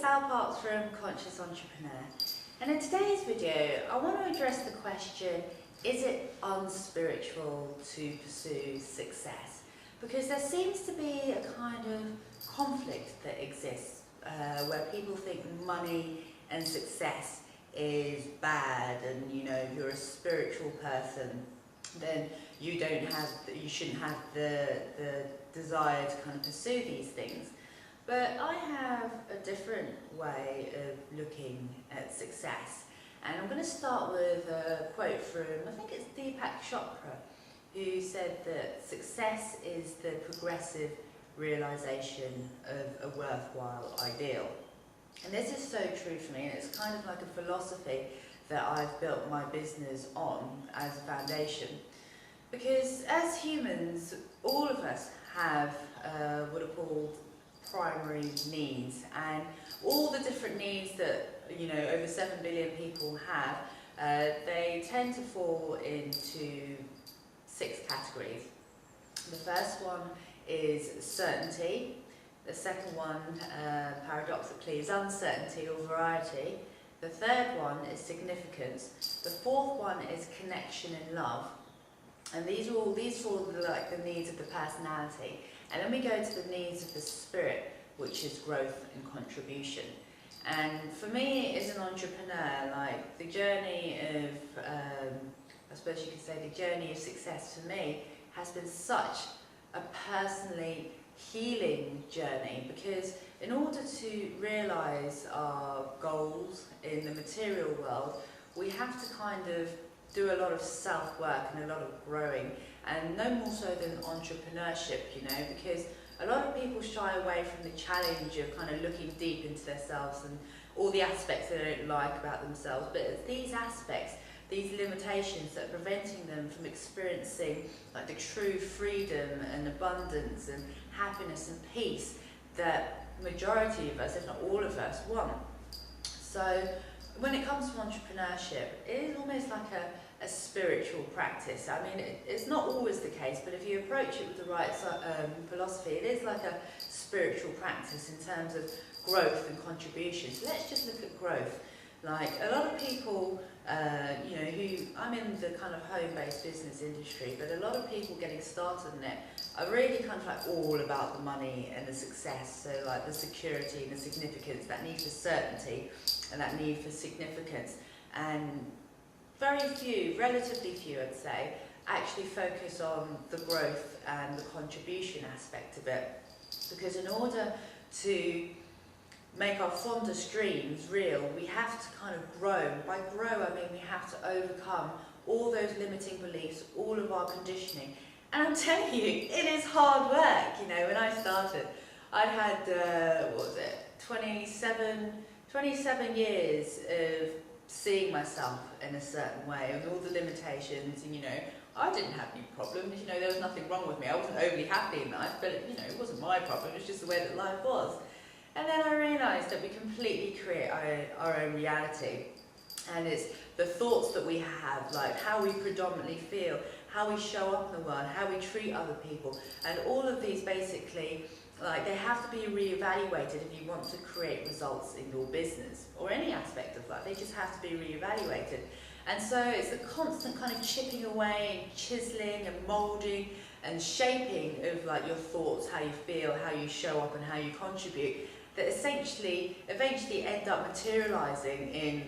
it's Sal Parks from Conscious Entrepreneur, and in today's video I want to address the question, is it unspiritual to pursue success? Because there seems to be a kind of conflict that exists where people think money and success is bad, and if you're a spiritual person then you shouldn't have the desire to kind of pursue these things. But I have a different way of looking at success, and I'm going to start with a quote from, I think it's Deepak Chopra, who said that success is the progressive realization of a worthwhile ideal. And this is so true for me, and it's kind of like a philosophy that I've built my business on as a foundation. Because as humans, all of us have what are called primary needs, and all the different needs that over 7 billion people have, they tend to fall into 6 categories. The first one is certainty. The second one, paradoxically, is uncertainty or variety. The third one is significance. The fourth one is connection and love. And these fall like the needs of the personality. And then we go to the needs of the spirit, which is growth and contribution. And for me, as an entrepreneur, like the journey of, I suppose you could say the journey of success for me has been such a personally healing journey, because in order to realise our goals in the material world, we have to kind of do a lot of self-work and a lot of growing, and no more so than entrepreneurship, because a lot of people shy away from the challenge of kind of looking deep into themselves and all the aspects they don't like about themselves. But it's these aspects, these limitations, that are preventing them from experiencing like the true freedom and abundance and happiness and peace that majority of us, if not all of us, want. So when it comes to entrepreneurship, it is almost like a spiritual practice. I mean, it's not always the case, but if you approach it with the right philosophy, it is like a spiritual practice in terms of growth and contribution. So let's just look at growth. Like a lot of people, I'm in the kind of home-based business industry, but a lot of people getting started in it are really kind of like all about the money and the success. So like the security and the significance, that need for certainty and that need for significance. And very few, relatively few I'd say, actually focus on the growth and the contribution aspect of it. Because in order to make our fondest dreams real, we have to kind of grow. By grow, I mean we have to overcome all those limiting beliefs, all of our conditioning. And I'm telling you, it is hard work. When I started, I had, 27 years of seeing myself in a certain way, and all the limitations, and I didn't have any problems, there was nothing wrong with me. I wasn't overly happy in life, but it wasn't my problem, it was just the way that life was. And then I realised that we completely create our own reality, and it's the thoughts that we have, like how we predominantly feel, how we show up in the world, how we treat other people, and all of these basically, like, they have to be reevaluated if you want to create results in your business or any aspect of life. They just have to be reevaluated. And so it's a constant kind of chipping away and chiseling and moulding and shaping of like your thoughts, how you feel, how you show up and how you contribute, that essentially eventually end up materializing in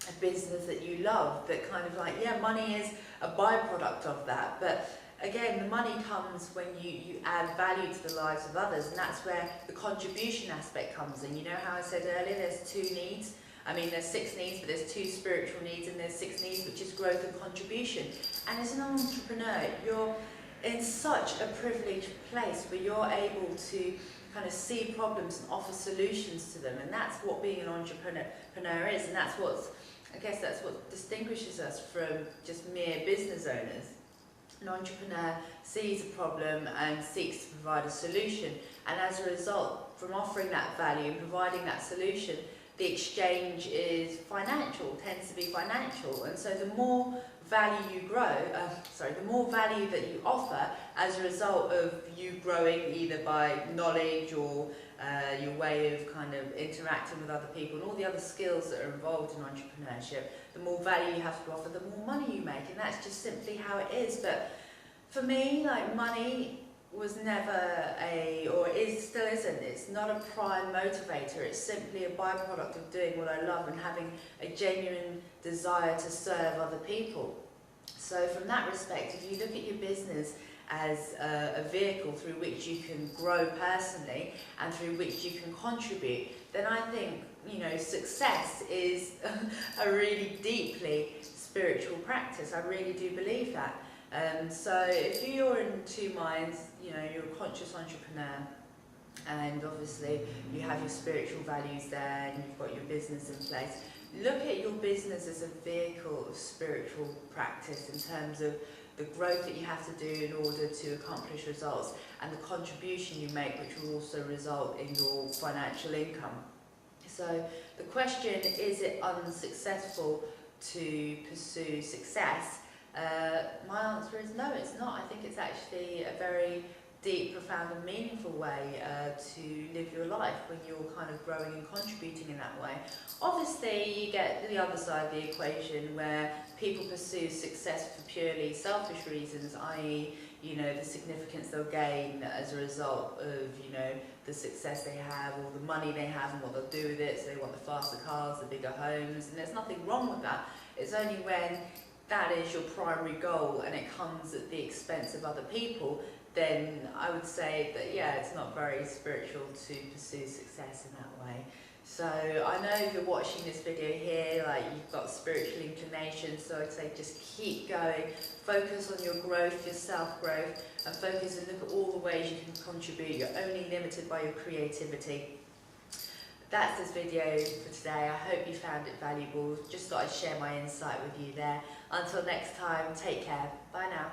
a business that you love, that kind of like, yeah, money is a byproduct of that, but again, the money comes when you add value to the lives of others, and that's where the contribution aspect comes in. You know how I said earlier, there's 2 needs? I mean, there's 6 needs, but there's 2 spiritual needs, and there's 6 needs, which is growth and contribution. And as an entrepreneur, you're in such a privileged place where you're able to kind of see problems and offer solutions to them, and that's what being an entrepreneur is, and that's what distinguishes us from just mere business owners. An entrepreneur sees a problem and seeks to provide a solution, and as a result, from offering that value and providing that solution, the exchange is financial, tends to be financial, and so the more value you the more value that you offer as a result of you growing either by knowledge or your way of kind of interacting with other people, and all the other skills that are involved in entrepreneurship, the more value you have to offer, the more money you make, and that's just simply how it is. But for me, like, money was never or still isn't, it's not a prime motivator. It's simply a byproduct of doing what I love and having a genuine desire to serve other people. So from that respect, if you look at your business as a vehicle through which you can grow personally and through which you can contribute, then I think, you know, success is a really deeply spiritual practice. I really do believe that. So if you're in two minds, you know, you're a conscious entrepreneur, and obviously you have your spiritual values there and you've got your business in place, look at your business as a vehicle of spiritual practice in terms of the growth that you have to do in order to accomplish results, and the contribution you make, which will also result in your financial income. So the question, is it unsuccessful to pursue success? My answer is no, it's not. I think it's actually a very deep, profound and meaningful way to live your life when you're kind of growing and contributing in that way. Obviously, you get the other side of the equation where people pursue success for purely selfish reasons, i.e., you know, the significance they'll gain as a result of, you know, the success they have or the money they have and what they'll do with it. So they want the faster cars, the bigger homes, and there's nothing wrong with that. It's only when that is your primary goal and it comes at the expense of other people, then I would say that, yeah, it's not very spiritual to pursue success in that way. So I know if you're watching this video here, like, you've got spiritual inclination, so I'd say just keep going, focus on your growth, your self-growth, and focus and look at all the ways you can contribute. You're only limited by your creativity. That's this video for today. I hope you found it valuable. Just thought I'd share my insight with you there. Until next time, take care. Bye now.